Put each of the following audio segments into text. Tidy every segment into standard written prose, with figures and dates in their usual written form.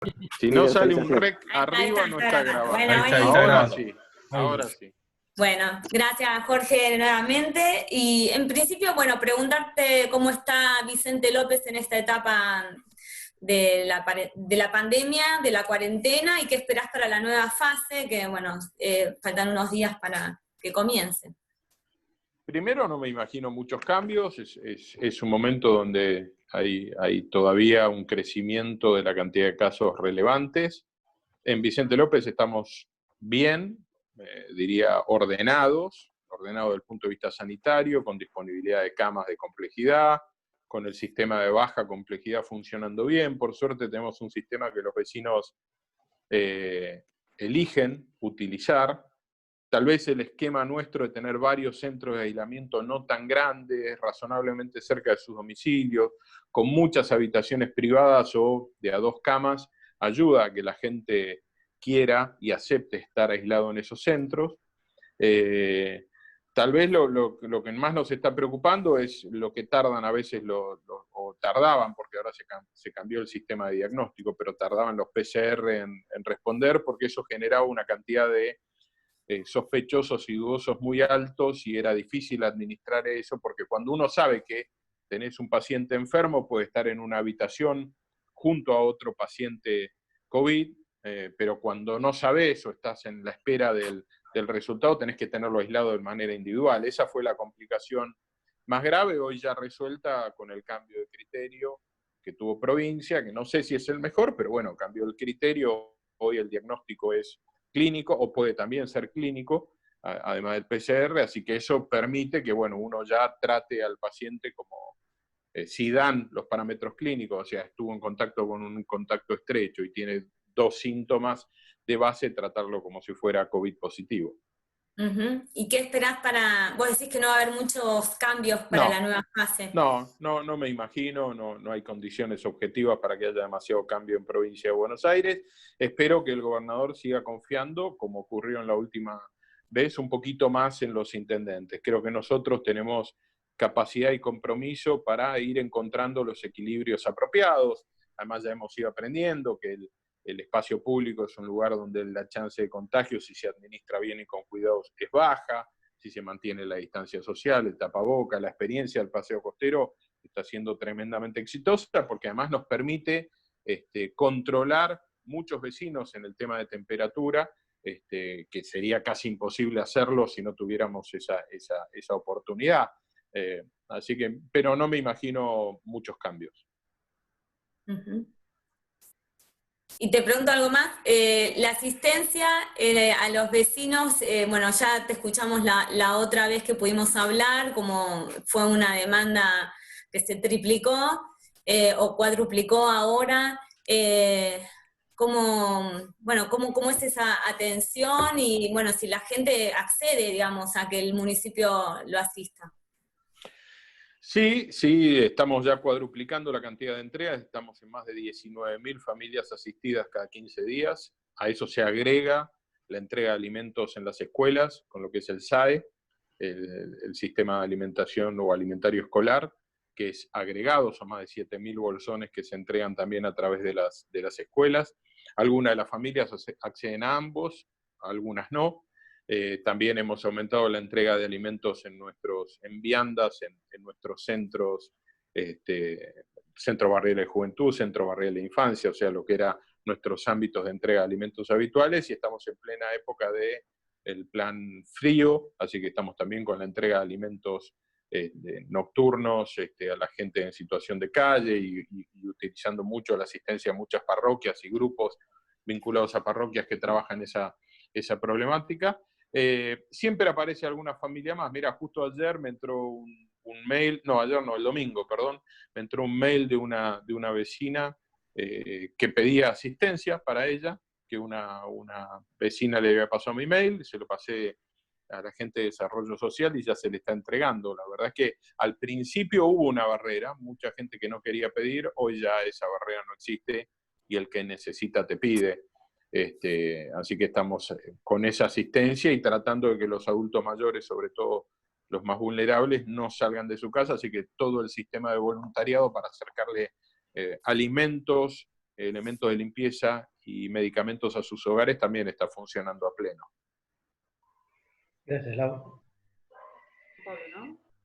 Si Sí, no estoy sale un haciendo. rec arriba, no está grabado. Bueno, Ahí está, ahí bueno. está Ahora grabando. sí, Ahí. ahora sí. Bueno, gracias Jorge nuevamente. Y en principio, bueno, preguntarte cómo está Vicente López en esta etapa de la pandemia, de la cuarentena, y qué esperás para la nueva fase, que bueno, faltan unos días para que comience. Primero, no me imagino muchos cambios, es un momento donde hay todavía un crecimiento de la cantidad de casos relevantes. En Vicente López estamos bien, diría ordenados desde el punto de vista sanitario, con disponibilidad de camas de complejidad, con el sistema de baja complejidad funcionando bien. Por suerte tenemos un sistema que los vecinos eligen utilizar. Tal vez el esquema nuestro de tener varios centros de aislamiento no tan grandes, razonablemente cerca de sus domicilios, con muchas habitaciones privadas o de a 2 camas, ayuda a que la gente quiera y acepte estar aislado en esos centros. Tal vez lo que más nos está preocupando es lo que tardan a veces, o tardaban, porque ahora se cambió el sistema de diagnóstico, pero tardaban los PCR en responder, porque eso generaba una cantidad de sospechosos y dudosos muy altos y era difícil administrar eso, porque cuando uno sabe que tenés un paciente enfermo, puede estar en una habitación junto a otro paciente COVID, pero cuando no sabes o estás en la espera del resultado, tenés que tenerlo aislado de manera individual. Esa fue la complicación más grave, hoy ya resuelta con el cambio de criterio que tuvo provincia, que no sé si es el mejor, pero bueno, cambió el criterio, hoy el diagnóstico es clínico o puede también ser clínico, además del PCR, así que eso permite que bueno, uno ya trate al paciente como si dan los parámetros clínicos, o sea, estuvo en contacto con un contacto estrecho y tiene 2 síntomas de base, tratarlo como si fuera COVID positivo. Uh-huh. ¿Y qué esperás vos decís que no va a haber muchos cambios para la nueva fase? No me imagino, no hay condiciones objetivas para que haya demasiado cambio en provincia de Buenos Aires. Espero que el gobernador siga confiando, como ocurrió en la última vez, un poquito más en los intendentes. Creo que nosotros tenemos capacidad y compromiso para ir encontrando los equilibrios apropiados. Además ya hemos ido aprendiendo que el espacio público es un lugar donde la chance de contagio, si se administra bien y con cuidados, es baja. Si se mantiene la distancia social, el tapaboca, la experiencia del paseo costero está siendo tremendamente exitosa porque además nos permite controlar muchos vecinos en el tema de temperatura, que sería casi imposible hacerlo si no tuviéramos esa oportunidad. Así que, pero no me imagino muchos cambios. Uh-huh. Y te pregunto algo más, la asistencia a los vecinos, bueno, ya te escuchamos la otra vez que pudimos hablar, como fue una demanda que se triplicó o cuadruplicó ahora, ¿cómo es esa atención? Y bueno, si la gente accede, digamos, a que el municipio lo asista. Sí, estamos ya cuadruplicando la cantidad de entregas, estamos en más de 19.000 familias asistidas cada 15 días. A eso se agrega la entrega de alimentos en las escuelas, con lo que es el SAE, el Sistema de Alimentación o Alimentario Escolar, que es agregado, son más de 7.000 bolsones que se entregan también a través de las escuelas. Algunas de las familias acceden a ambos, algunas no. También hemos aumentado la entrega de alimentos en viandas, en nuestros centros, Centro Barrial de Juventud, Centro Barrial de Infancia, o sea, lo que eran nuestros ámbitos de entrega de alimentos habituales, y estamos en plena época del plan frío, así que estamos también con la entrega de alimentos nocturnos a la gente en situación de calle y utilizando mucho la asistencia a muchas parroquias y grupos vinculados a parroquias que trabajan esa problemática. Siempre aparece alguna familia más. Mira, justo ayer me entró un mail, no, ayer no, el domingo, perdón, me entró un mail de una vecina que pedía asistencia para ella, que una vecina le había pasado mi mail, se lo pasé a la gente de desarrollo social y ya se le está entregando. La verdad es que al principio hubo una barrera, mucha gente que no quería pedir, hoy ya esa barrera no existe y el que necesita te pide. Así que estamos con esa asistencia y tratando de que los adultos mayores, sobre todo los más vulnerables, no salgan de su casa, así que todo el sistema de voluntariado para acercarle alimentos, elementos de limpieza y medicamentos a sus hogares también está funcionando a pleno. Gracias, Lau.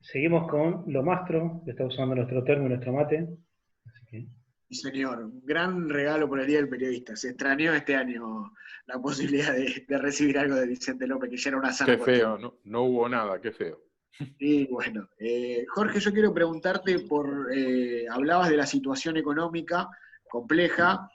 Seguimos con lo mastro, que está usando nuestro termo y nuestro mate. Así que... Sí, señor, un gran regalo por el Día del Periodista. Se extrañó este año la posibilidad de recibir algo de Vicente López, que ya era una sana Qué feo, costumbre. no hubo nada, qué feo. Y bueno, Jorge, yo quiero preguntarte hablabas de la situación económica compleja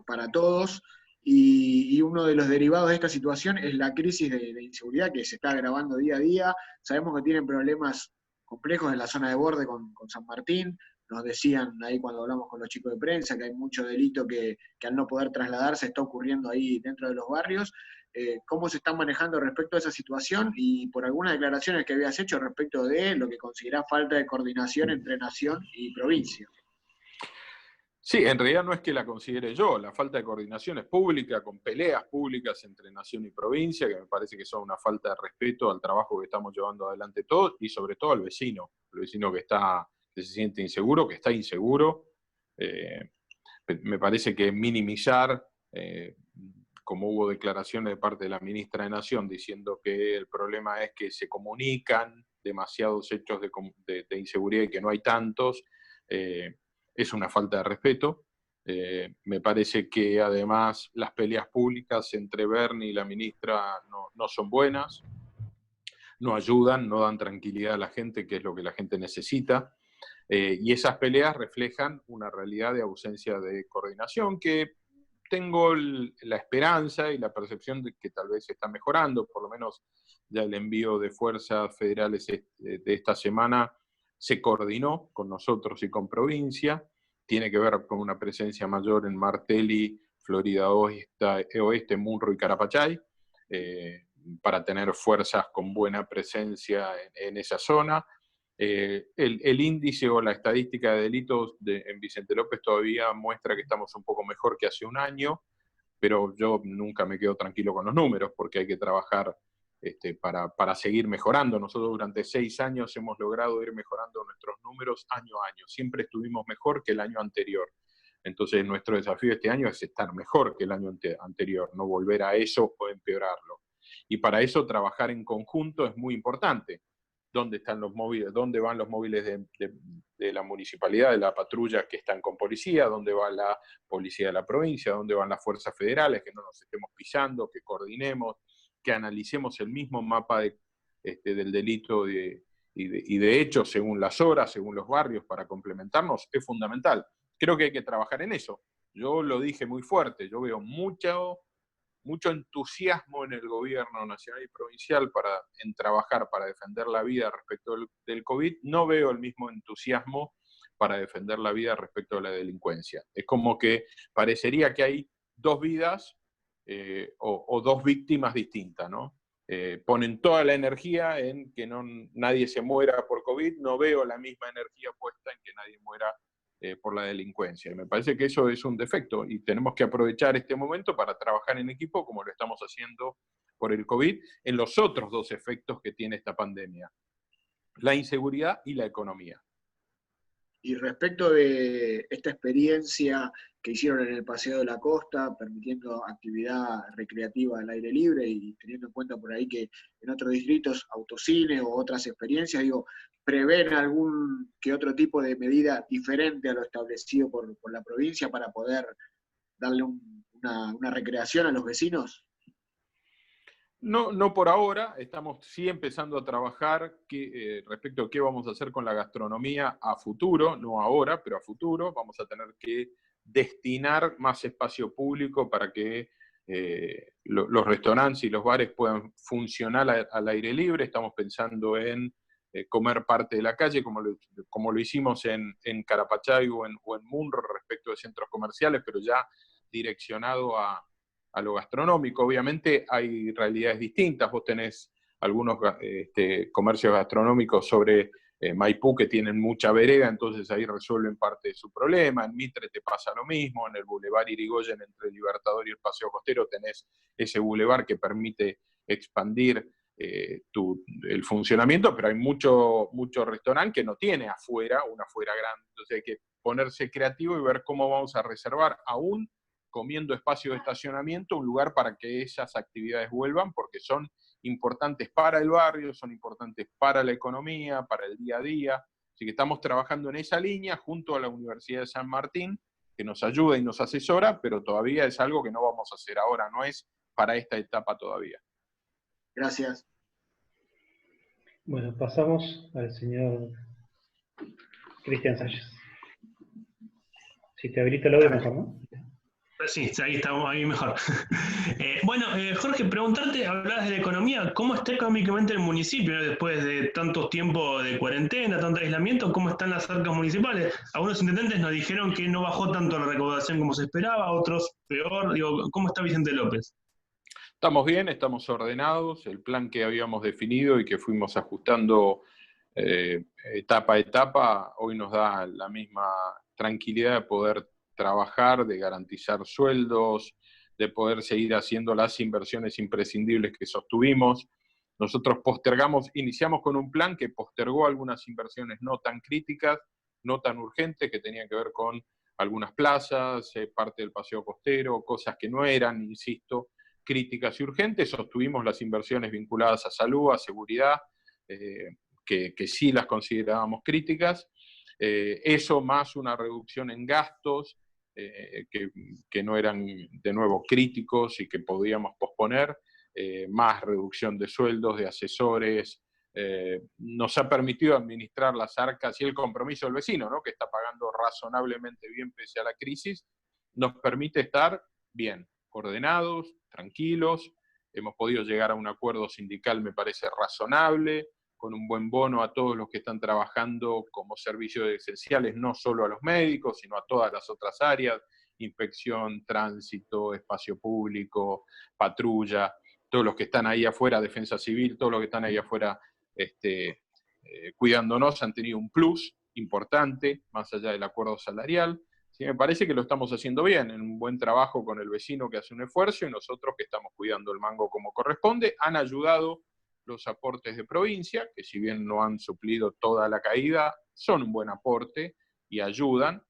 para todos, y uno de los derivados de esta situación es la crisis de inseguridad que se está agravando día a día. Sabemos que tienen problemas complejos en la zona de borde con San Martín. Nos decían ahí cuando hablamos con los chicos de prensa que hay mucho delito que al no poder trasladarse está ocurriendo ahí dentro de los barrios. ¿Cómo se están manejando respecto a esa situación y por algunas declaraciones que habías hecho respecto de lo que considerás falta de coordinación entre nación y provincia? Sí, en realidad no es que la considere yo, la falta de coordinación es pública, con peleas públicas entre nación y provincia, que me parece que son una falta de respeto al trabajo que estamos llevando adelante todos y sobre todo al vecino, el vecino que se siente inseguro, que está inseguro. Me parece que minimizar, como hubo declaraciones de parte de la ministra de Nación diciendo que el problema es que se comunican demasiados hechos de inseguridad y que no hay tantos, es una falta de respeto. Me parece que además las peleas públicas entre Bernie y la ministra no son buenas, no ayudan, no dan tranquilidad a la gente, que es lo que la gente necesita. Y esas peleas reflejan una realidad de ausencia de coordinación que tengo la esperanza y la percepción de que tal vez se está mejorando, por lo menos ya el envío de fuerzas federales de esta semana se coordinó con nosotros y con provincia, tiene que ver con una presencia mayor en Martelli, Florida Oeste, Munro y Carapachay, para tener fuerzas con buena presencia en esa zona. El índice o la estadística de delitos en Vicente López todavía muestra que estamos un poco mejor que hace un año, pero yo nunca me quedo tranquilo con los números porque hay que trabajar para seguir mejorando. Nosotros durante 6 años hemos logrado ir mejorando nuestros números año a año. Siempre estuvimos mejor que el año anterior. Entonces nuestro desafío este año es estar mejor que el año anterior, no volver a eso o empeorarlo. Y para eso trabajar en conjunto es muy importante. ¿Dónde están los móviles? ¿Dónde van los móviles de la municipalidad, de la patrulla que están con policía? ¿Dónde va la policía de la provincia? ¿Dónde van las fuerzas federales? Que no nos estemos pisando, que coordinemos, que analicemos el mismo mapa del delito y de hechos según las horas, según los barrios, para complementarnos, es fundamental. Creo que hay que trabajar en eso. Yo lo dije muy fuerte, yo veo mucho entusiasmo en el gobierno nacional y provincial en trabajar para defender la vida respecto del COVID. No veo el mismo entusiasmo para defender la vida respecto de la delincuencia. Es como que parecería que hay 2 vidas o 2 víctimas distintas, ¿no? Ponen toda la energía en que nadie se muera por COVID, no veo la misma energía puesta en que nadie muera por la delincuencia. Me parece que eso es un defecto y tenemos que aprovechar este momento para trabajar en equipo como lo estamos haciendo por el COVID en los otros 2 efectos que tiene esta pandemia, la inseguridad y la economía. Y respecto de esta experiencia que hicieron en el Paseo de la Costa, permitiendo actividad recreativa al aire libre y teniendo en cuenta por ahí que en otros distritos autocine o otras experiencias, ¿prevén algún que otro tipo de medida diferente a lo establecido por la provincia para poder darle una recreación a los vecinos? No por ahora, estamos sí empezando a trabajar respecto a qué vamos a hacer con la gastronomía a futuro, no ahora, pero a futuro. Vamos a tener que destinar más espacio público para que los restaurantes y los bares puedan funcionar al aire libre. Estamos pensando en comer parte de la calle, como lo hicimos en Carapachay o en Munro respecto de centros comerciales, pero ya direccionado a lo gastronómico. Obviamente hay realidades distintas. Vos tenés algunos comercios gastronómicos sobre Maipú que tienen mucha vereda, entonces ahí resuelven parte de su problema. En Mitre te pasa lo mismo, en el Boulevard Irigoyen entre el Libertador y el Paseo Costero tenés ese boulevard que permite expandir el funcionamiento, pero hay mucho restaurante que no tiene una afuera grande, entonces hay que ponerse creativo y ver cómo vamos a reservar, aún comiendo espacio de estacionamiento, un lugar para que esas actividades vuelvan, porque son importantes para el barrio, son importantes para la economía, para el día a día. Así que estamos trabajando en esa línea junto a la Universidad de San Martín, que nos ayuda y nos asesora, pero todavía es algo que no vamos a hacer ahora, no es para esta etapa todavía. Gracias. Bueno, pasamos al señor Cristian Salles. Si te habilita el audio mejor, ¿no? Sí, ahí estamos, ahí mejor. Bueno, Jorge, preguntarte, hablabas de la economía, ¿cómo está económicamente el municipio, ¿no? Después de tantos tiempos de cuarentena, tanto aislamiento? ¿Cómo están las arcas municipales? Algunos intendentes nos dijeron que no bajó tanto la recaudación como se esperaba, otros peor. Digo, ¿cómo está Vicente López? Estamos bien, estamos ordenados, el plan que habíamos definido y que fuimos ajustando etapa a etapa, hoy nos da la misma tranquilidad de poder trabajar, de garantizar sueldos, de poder seguir haciendo las inversiones imprescindibles que sostuvimos. Nosotros iniciamos con un plan que postergó algunas inversiones no tan críticas, no tan urgentes, que tenían que ver con algunas plazas, parte del paseo costero, cosas que no eran, insisto, críticas y urgentes. Sostuvimos las inversiones vinculadas a salud, a seguridad, que sí las considerábamos críticas. Eso más una reducción en gastos, que no eran de nuevo críticos y que podíamos posponer, más reducción de sueldos, de asesores, nos ha permitido administrar las arcas y el compromiso del vecino, ¿no? Que está pagando razonablemente bien pese a la crisis, nos permite estar bien, ordenados, tranquilos, hemos podido llegar a un acuerdo sindical, me parece razonable, con un buen bono a todos los que están trabajando como servicios esenciales, no solo a los médicos, sino a todas las otras áreas, inspección, tránsito, espacio público, patrulla, todos los que están ahí afuera, defensa civil, todos los que están ahí afuera cuidándonos han tenido un plus importante, más allá del acuerdo salarial. Sí, me parece que lo estamos haciendo bien, en un buen trabajo con el vecino que hace un esfuerzo y nosotros que estamos cuidando el mango como corresponde. Han ayudado los aportes de provincia, que si bien no han suplido toda la caída, son un buen aporte y ayudan.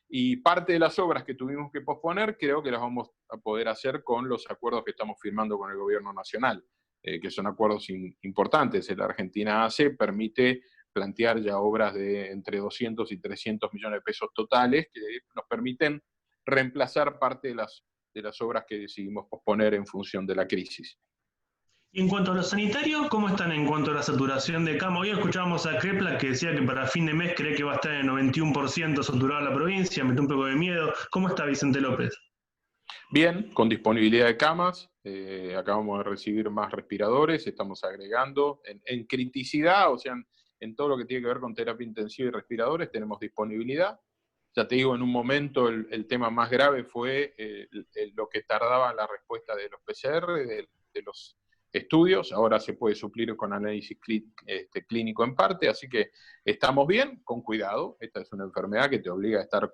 Y parte de las obras que tuvimos que posponer, creo que las vamos a poder hacer con los acuerdos que estamos firmando con el gobierno nacional, que son acuerdos importantes. El Argentina ACE permite plantear ya obras de entre 200 y 300 millones de pesos totales, que nos permiten reemplazar parte de las obras que decidimos posponer en función de la crisis. Y en cuanto a lo sanitario, ¿cómo están en cuanto a la saturación de cama? Hoy escuchábamos a Krepla que decía que para fin de mes cree que va a estar en el 91% saturada la provincia, me da un poco de miedo. ¿Cómo está Vicente López? Bien, con disponibilidad de camas, acabamos de recibir más respiradores, estamos agregando en criticidad, o sea, en todo lo que tiene que ver con terapia intensiva y respiradores, tenemos disponibilidad. Ya te digo, en un momento el tema más grave fue lo que tardaba la respuesta de los PCR, de los estudios, ahora se puede suplir con análisis clínico en parte, así que estamos bien, con cuidado. Esta es una enfermedad que te obliga a estar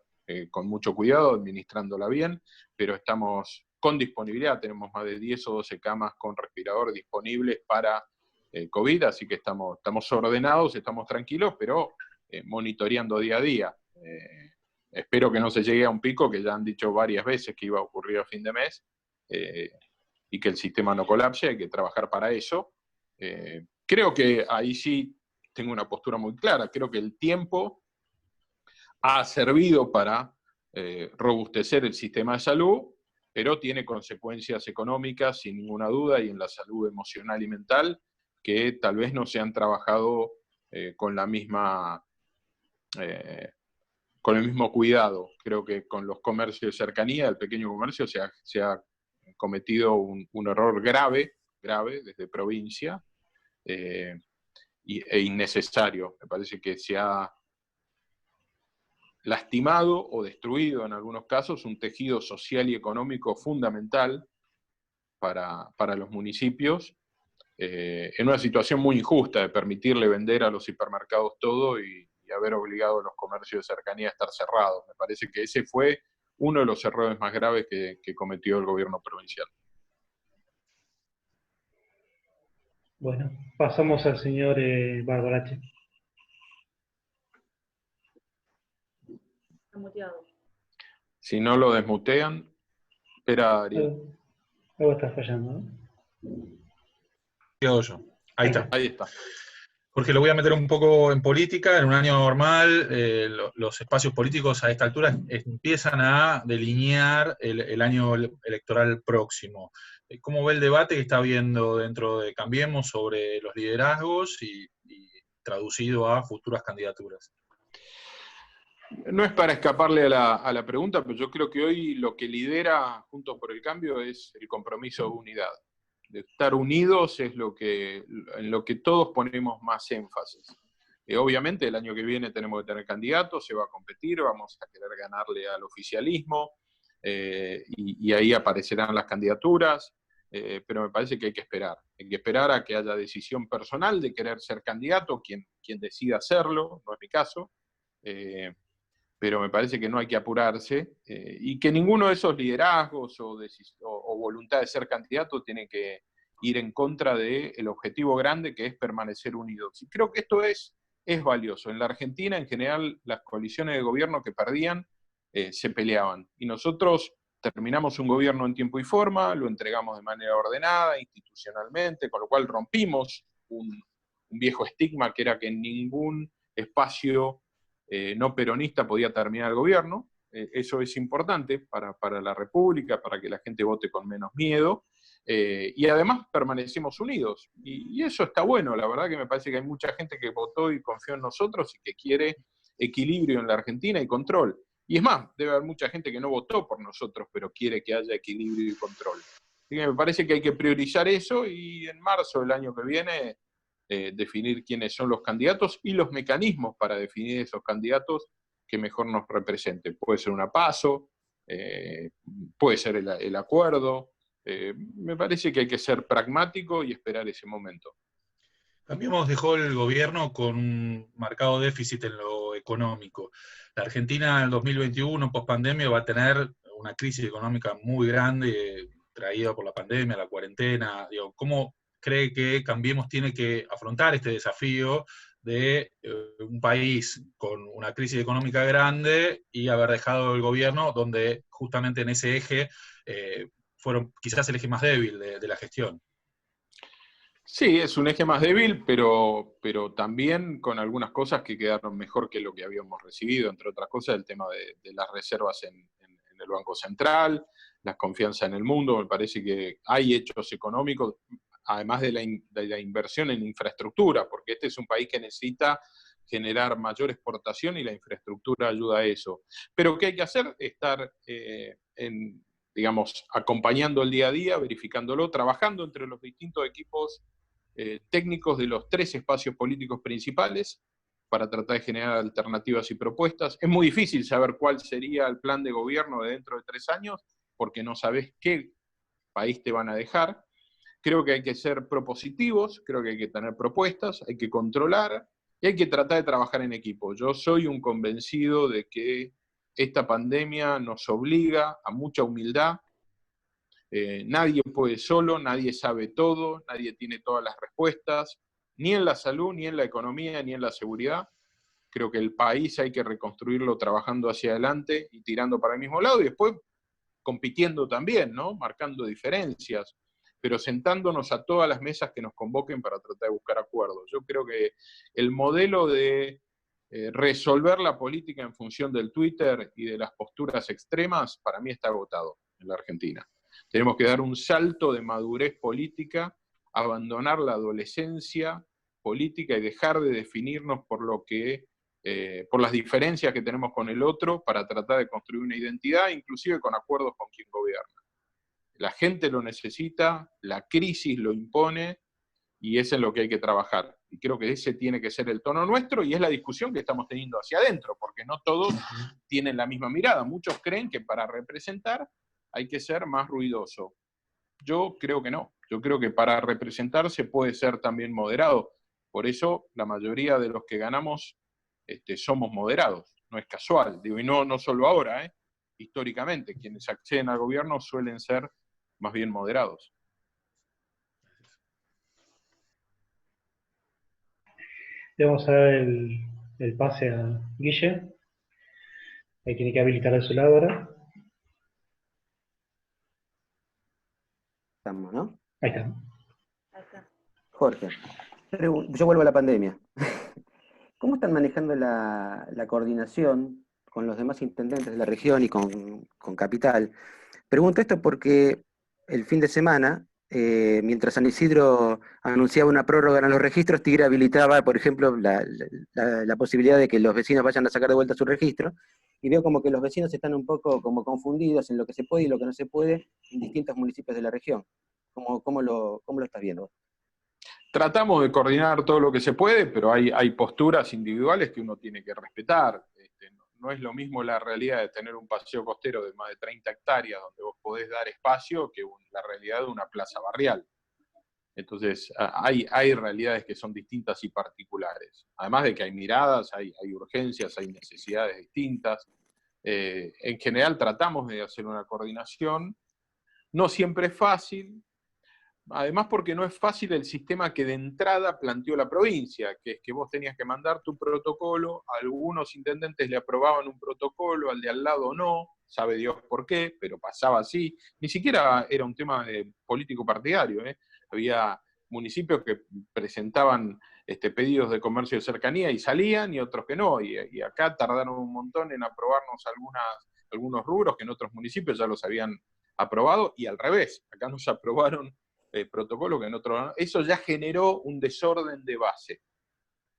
con mucho cuidado, administrándola bien, pero estamos con disponibilidad, tenemos más de 10 o 12 camas con respirador disponibles para COVID, así que estamos ordenados, estamos tranquilos, pero monitoreando día a día. Espero que no se llegue a un pico, que ya han dicho varias veces que iba a ocurrir a fin de mes, y que el sistema no colapse, hay que trabajar para eso. Creo que ahí sí tengo una postura muy clara, creo que el tiempo ha servido para robustecer el sistema de salud, pero tiene consecuencias económicas sin ninguna duda y en la salud emocional y mental que tal vez no se han trabajado con la misma... con el mismo cuidado. Creo que con los comercios de cercanía, el pequeño comercio, se ha cometido un error grave desde provincia e innecesario. Me parece que se ha lastimado o destruido en algunos casos un tejido social y económico fundamental para los municipios, en una situación muy injusta de permitirle vender a los hipermercados todo y haber obligado a los comercios de cercanía a estar cerrados. Me parece que ese fue uno de los errores más graves que cometió el gobierno provincial. Bueno, pasamos al señor Barbarache. Está muteado. Si no lo desmutean, espera, Ariel. Algo está fallando, ¿no? ¿Qué hago yo? Ahí está. Ahí está. Jorge, lo voy a meter un poco en política. En un año normal, los espacios políticos a esta altura empiezan a delinear el año electoral próximo. ¿Cómo ve el debate que está habiendo dentro de Cambiemos sobre los liderazgos y traducido a futuras candidaturas? No es para escaparle a la pregunta, pero yo creo que hoy lo que lidera Juntos por el Cambio es el compromiso de unidad. De estar unidos es en lo que todos ponemos más énfasis. Obviamente el año que viene tenemos que tener candidatos, se va a competir, vamos a querer ganarle al oficialismo, y ahí aparecerán las candidaturas, pero me parece que hay que esperar a que haya decisión personal de querer ser candidato, quien decida hacerlo, no es mi caso, pero me parece que no hay que apurarse, y que ninguno de esos liderazgos o voluntad de ser candidato tiene que ir en contra del objetivo grande que es permanecer unidos. Y creo que esto es valioso. En la Argentina, en general, las coaliciones de gobierno que perdían se peleaban. Y nosotros terminamos un gobierno en tiempo y forma, lo entregamos de manera ordenada, institucionalmente, con lo cual rompimos un viejo estigma que era que en ningún espacio no peronista podía terminar el gobierno. Eso es importante para la República, para que la gente vote con menos miedo, y además permanecemos unidos, y eso está bueno. La verdad que me parece que hay mucha gente que votó y confió en nosotros y que quiere equilibrio en la Argentina y control. Y es más, debe haber mucha gente que no votó por nosotros, pero quiere que haya equilibrio y control. Así que me parece que hay que priorizar eso, y en marzo del año que viene definir quiénes son los candidatos y los mecanismos para definir esos candidatos que mejor nos representen. Puede ser una PASO, puede ser el acuerdo. Me parece que hay que ser pragmático y esperar ese momento. Cambiemos dejó el gobierno con un marcado déficit en lo económico. La Argentina en el 2021, post pandemia, va a tener una crisis económica muy grande, traída por la pandemia, la cuarentena. Digo, ¿cómo cree que Cambiemos tiene que afrontar este desafío de un país con una crisis económica grande y haber dejado el gobierno donde justamente en ese eje fueron quizás el eje más débil de la gestión? Sí, es un eje más débil, pero también con algunas cosas que quedaron mejor que lo que habíamos recibido, entre otras cosas el tema de las reservas en el Banco Central, la confianza en el mundo. Me parece que hay hechos económicos, además de la inversión en infraestructura, porque este es un país que necesita generar mayor exportación y la infraestructura ayuda a eso. Pero ¿qué hay que hacer? Estar digamos, acompañando el día a día, verificándolo, trabajando entre los distintos equipos técnicos de los 3 espacios políticos principales para tratar de generar alternativas y propuestas. Es muy difícil saber cuál sería el plan de gobierno de dentro de 3 años, porque no sabes qué país te van a dejar. Creo que hay que ser propositivos, creo que hay que tener propuestas, hay que controlar y hay que tratar de trabajar en equipo. Yo soy un convencido de que esta pandemia nos obliga a mucha humildad. Nadie puede solo, nadie sabe todo, nadie tiene todas las respuestas, ni en la salud, ni en la economía, ni en la seguridad. Creo que el país hay que reconstruirlo trabajando hacia adelante y tirando para el mismo lado, y después compitiendo también, ¿no? Marcando diferencias, pero sentándonos a todas las mesas que nos convoquen para tratar de buscar acuerdos. Yo creo que el modelo de resolver la política en función del Twitter y de las posturas extremas, para mí está agotado en la Argentina. Tenemos que dar un salto de madurez política, abandonar la adolescencia política y dejar de definirnos por por las diferencias que tenemos con el otro para tratar de construir una identidad, inclusive con acuerdos con quien gobierna. La gente lo necesita, la crisis lo impone, y es en lo que hay que trabajar. Y creo que ese tiene que ser el tono nuestro, y es la discusión que estamos teniendo hacia adentro, porque no todos tienen la misma mirada. Muchos creen que para representar hay que ser más ruidoso. Yo creo que no. Yo creo que para representar se puede ser también moderado. Por eso la mayoría de los que ganamos somos moderados. No es casual. Digo, y no solo ahora, históricamente. Quienes acceden al gobierno suelen ser más bien moderados. Le vamos a dar el pase a Guille. Ahí tiene que habilitar de su lado ahora. Estamos, ¿no? Ahí está. Jorge, yo vuelvo a la pandemia. ¿Cómo están manejando la coordinación con los demás intendentes de la región y con Capital? Pregunto esto porque el fin de semana, mientras San Isidro anunciaba una prórroga en los registros, Tigre habilitaba, por ejemplo, la posibilidad de que los vecinos vayan a sacar de vuelta su registro, y veo como que los vecinos están un poco como confundidos en lo que se puede y lo que no se puede en distintos municipios de la región. ¿Cómo lo estás viendo? Tratamos de coordinar todo lo que se puede, pero hay posturas individuales que uno tiene que respetar. No es lo mismo la realidad de tener un paseo costero de más de 30 hectáreas donde vos podés dar espacio que la realidad de una plaza barrial. Entonces, hay realidades que son distintas y particulares. Además de que hay miradas, hay urgencias, hay necesidades distintas. En general tratamos de hacer una coordinación. No siempre es fácil. Además porque no es fácil el sistema que de entrada planteó la provincia, que es que vos tenías que mandar tu protocolo, algunos intendentes le aprobaban un protocolo, al de al lado no, sabe Dios por qué, pero pasaba así. Ni siquiera era un tema político partidario, ¿eh? Había municipios que presentaban pedidos de comercio de cercanía y salían, y otros que no, y acá tardaron un montón en aprobarnos algunos rubros que en otros municipios ya los habían aprobado, y al revés, acá nos aprobaron protocolo que en otro. Eso ya generó un desorden de base.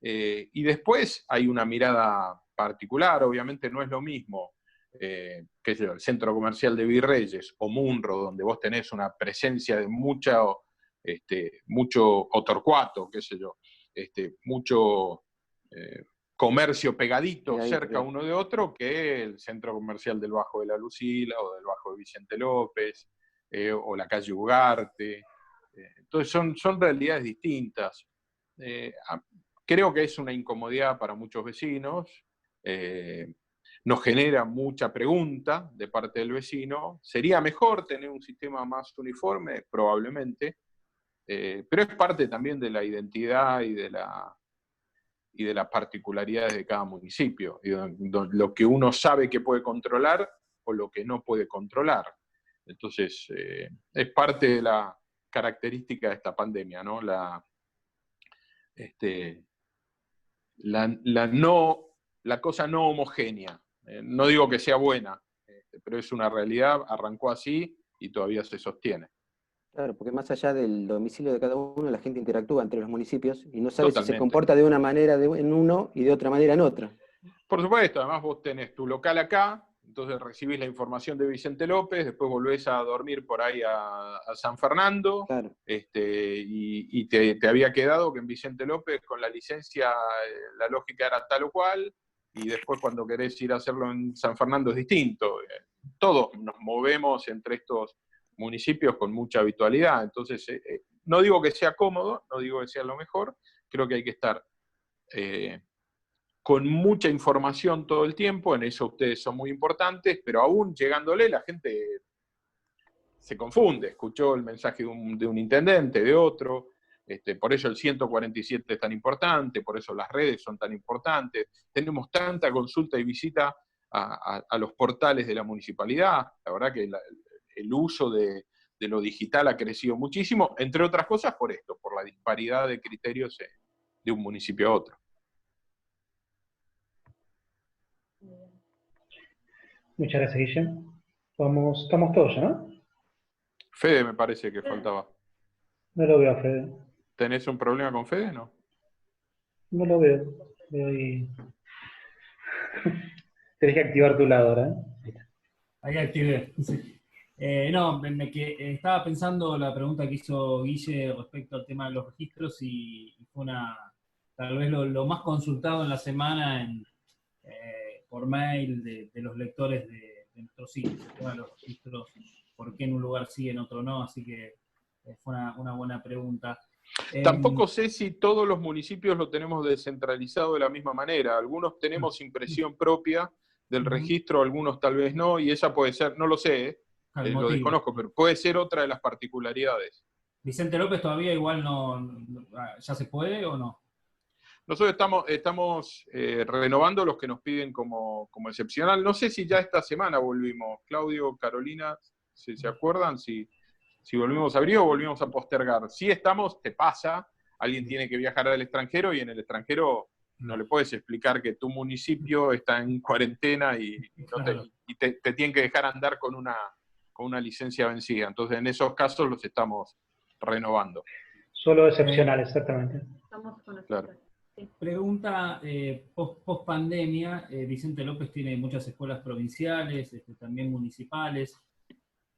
Y después hay una mirada particular, obviamente no es lo mismo qué sé yo, el centro comercial de Virreyes o Munro, donde vos tenés una presencia de mucho o Torcuato, qué sé yo, mucho comercio pegadito cerca uno de otro, que el centro comercial del Bajo de la Lucila o del Bajo de Vicente López o la calle Ugarte. Entonces son realidades distintas. Creo que es una incomodidad para muchos vecinos, nos genera mucha pregunta de parte del vecino. ¿Sería mejor tener un sistema más uniforme? Probablemente, pero es parte también de la identidad y de las particularidades de cada municipio, y lo que uno sabe que puede controlar o lo que no puede controlar. Entonces, es parte de la característica de esta pandemia, ¿no? La cosa no homogénea. No digo que sea buena, pero es una realidad, arrancó así y todavía se sostiene. Claro, porque más allá del domicilio de cada uno, la gente interactúa entre los municipios y no sabe Totalmente. si se comporta de una manera en uno y de otra manera en otra. Por supuesto, además vos tenés tu local acá, entonces recibís la información de Vicente López, después volvés a dormir por ahí a San Fernando, claro. Y te había quedado que en Vicente López con la licencia la lógica era tal o cual, y después cuando querés ir a hacerlo en San Fernando es distinto. Todos nos movemos entre estos municipios con mucha habitualidad, entonces no digo que sea cómodo, no digo que sea lo mejor, creo que hay que estar con mucha información todo el tiempo, en eso ustedes son muy importantes, pero aún llegándole la gente se confunde, escuchó el mensaje de un intendente, de otro, por eso el 147 es tan importante, por eso las redes son tan importantes, tenemos tanta consulta y visita a los portales de la municipalidad, la verdad que el uso de lo digital ha crecido muchísimo, entre otras cosas por esto, por la disparidad de criterios de un municipio a otro. Muchas gracias, Guille. Estamos todos ya, ¿no? Fede me parece que faltaba. No lo veo a Fede. ¿Tenés un problema con Fede, no? No lo veo. Veo ahí. Tenés que activar tu lado ahora, ¿eh? Ahí activé. Sí. Estaba pensando la pregunta que hizo Guille respecto al tema de los registros y fue tal vez lo más consultado en la semana por mail de los lectores de nuestros sitios, el tema de los registros, por qué en un lugar sí, en otro no, así que fue una buena pregunta. Tampoco sé si todos los municipios lo tenemos descentralizado de la misma manera. Algunos tenemos impresión propia del registro, algunos tal vez no, y esa puede ser, no lo sé, lo desconozco, pero puede ser otra de las particularidades. ¿Vicente López todavía igual no ya se puede o no? Nosotros estamos renovando los que nos piden como excepcional. No sé si ya esta semana volvimos. Claudio, Carolina, si se acuerdan, si volvimos a abrir o volvimos a postergar. Si estamos, te pasa, alguien tiene que viajar al extranjero y en el extranjero no le puedes explicar que tu municipio está en cuarentena y te tienen que dejar andar con una licencia vencida. Entonces, en esos casos los estamos renovando. Solo excepcional, exactamente. Estamos con Claro. Pregunta, post pandemia, Vicente López tiene muchas escuelas provinciales, también municipales.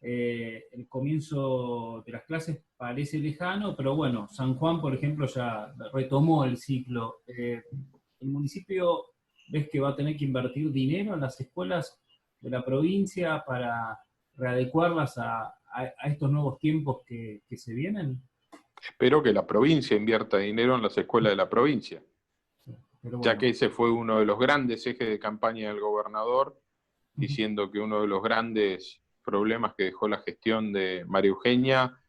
El comienzo de las clases parece lejano, pero bueno, San Juan, por ejemplo, ya retomó el ciclo. ¿El municipio ves que va a tener que invertir dinero en las escuelas de la provincia para readecuarlas a estos nuevos tiempos que se vienen? Espero que la provincia invierta dinero en las escuelas de la provincia, Pero bueno, ya que ese fue uno de los grandes ejes de campaña del gobernador, diciendo que uno de los grandes problemas que dejó la gestión de María Eugenia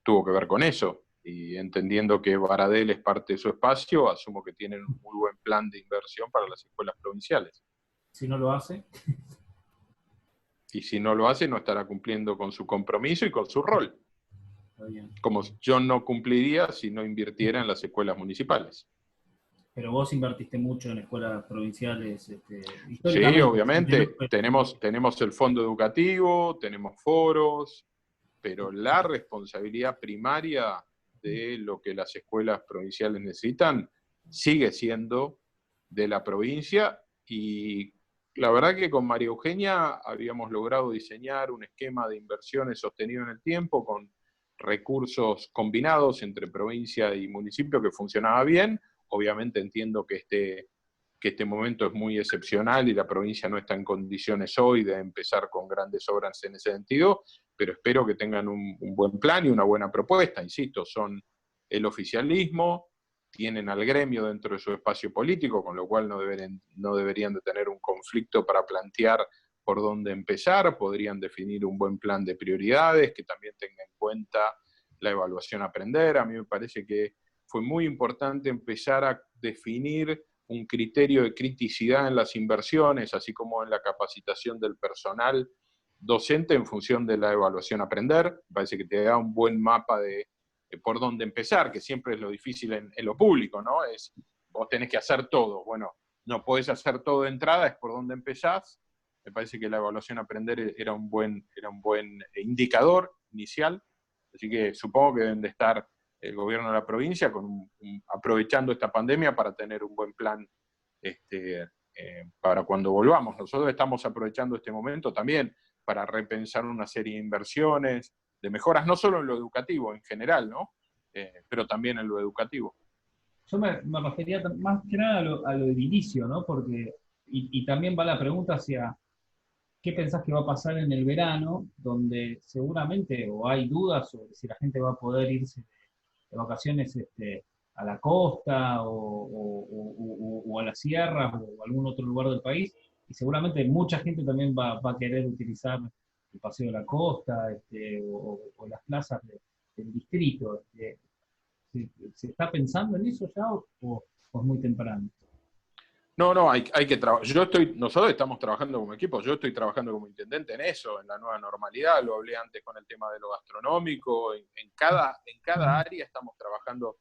tuvo que ver con eso, y entendiendo que Baradel es parte de su espacio, asumo que tienen un muy buen plan de inversión para las escuelas provinciales. si no lo hace. Y si no lo hace, no estará cumpliendo con su compromiso y con su rol. Como yo no cumpliría si no invirtiera en las escuelas municipales. Pero vos invertiste mucho en escuelas provinciales. Sí, obviamente. Tenemos el fondo educativo, tenemos foros, pero la responsabilidad primaria de lo que las escuelas provinciales necesitan sigue siendo de la provincia, y la verdad que con María Eugenia habíamos logrado diseñar un esquema de inversiones sostenido en el tiempo con recursos combinados entre provincia y municipio que funcionaba bien. Obviamente entiendo que este momento es muy excepcional y la provincia no está en condiciones hoy de empezar con grandes obras en ese sentido, pero espero que tengan un buen plan y una buena propuesta. Insisto, son el oficialismo, tienen al gremio dentro de su espacio político, con lo cual no deberían de tener un conflicto para plantear por dónde empezar, podrían definir un buen plan de prioridades que también tenga en cuenta la evaluación aprender. A mí me parece que fue muy importante empezar a definir un criterio de criticidad en las inversiones, así como en la capacitación del personal docente en función de la evaluación aprender. Me parece que te da un buen mapa de por dónde empezar, que siempre es lo difícil en lo público, ¿no? Es, vos tenés que hacer todo. Bueno, no podés hacer todo de entrada, es por dónde empezás. Me parece que la evaluación aprender era un buen indicador inicial, así que supongo que deben de estar el gobierno de la provincia aprovechando esta pandemia para tener un buen plan para cuando volvamos. Nosotros estamos aprovechando este momento también para repensar una serie de inversiones, de mejoras, no solo en lo educativo en general, ¿no? Pero también en lo educativo. Yo me refería más que nada a lo edilicio, ¿no? Porque, y también va la pregunta hacia ¿qué pensás que va a pasar en el verano? Donde seguramente o hay dudas sobre si la gente va a poder irse de vacaciones a la costa o a las sierras o a algún otro lugar del país, y seguramente mucha gente también va a querer utilizar el paseo de la costa o las plazas del distrito. ¿Se está pensando en eso ya o es muy temprano? No, hay que trabajar. Nosotros estamos trabajando como equipo, yo estoy trabajando como intendente en eso, en la nueva normalidad, lo hablé antes con el tema de lo gastronómico, en cada área estamos trabajando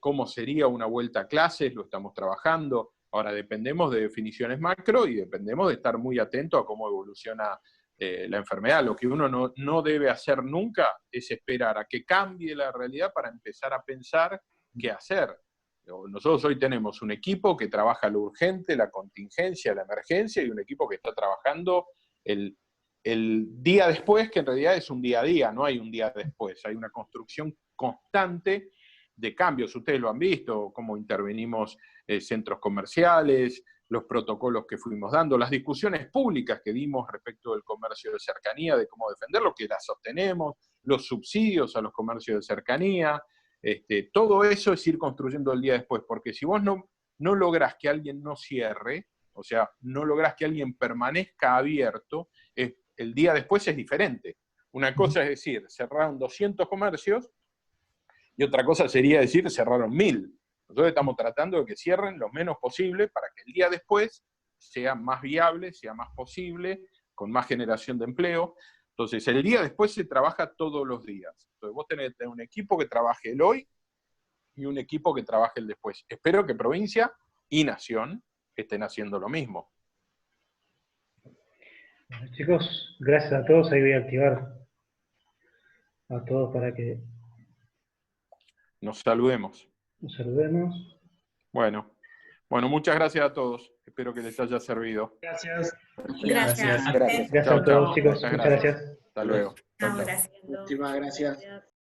cómo sería una vuelta a clases, lo estamos trabajando. Ahora dependemos de definiciones macro y dependemos de estar muy atentos a cómo evoluciona la enfermedad. Lo que uno no debe hacer nunca es esperar a que cambie la realidad para empezar a pensar qué hacer. Nosotros hoy tenemos un equipo que trabaja lo urgente, la contingencia, la emergencia, y un equipo que está trabajando el día después, que en realidad es un día a día, no hay un día después, hay una construcción constante de cambios. Ustedes lo han visto, cómo intervenimos centros comerciales, los protocolos que fuimos dando, las discusiones públicas que dimos respecto del comercio de cercanía, de cómo defenderlo, que la sostenemos, los subsidios a los comercios de cercanía. Todo eso es ir construyendo el día después, porque si vos no lográs que alguien no cierre, o sea, no lográs que alguien permanezca abierto, el día después es diferente. Una cosa es decir, cerraron 200 comercios, y otra cosa sería decir, cerraron 1000. Nosotros estamos tratando de que cierren lo menos posible para que el día después sea más viable, sea más posible, con más generación de empleo. Entonces, el día después se trabaja todos los días. Entonces, vos tenés que tener un equipo que trabaje el hoy y un equipo que trabaje el después. Espero que provincia y nación estén haciendo lo mismo. Bueno, chicos, gracias a todos. Ahí voy a activar a todos para que Nos saludemos. nos saludemos. Bueno, muchas gracias a todos. Espero que les haya servido. Gracias. Gracias. Gracias. Gracias Chau, a todos, chau. chicos. Muchas Muchas gracias. Hasta luego. Chao, Chau, chau. gracias. Muchísimas gracias.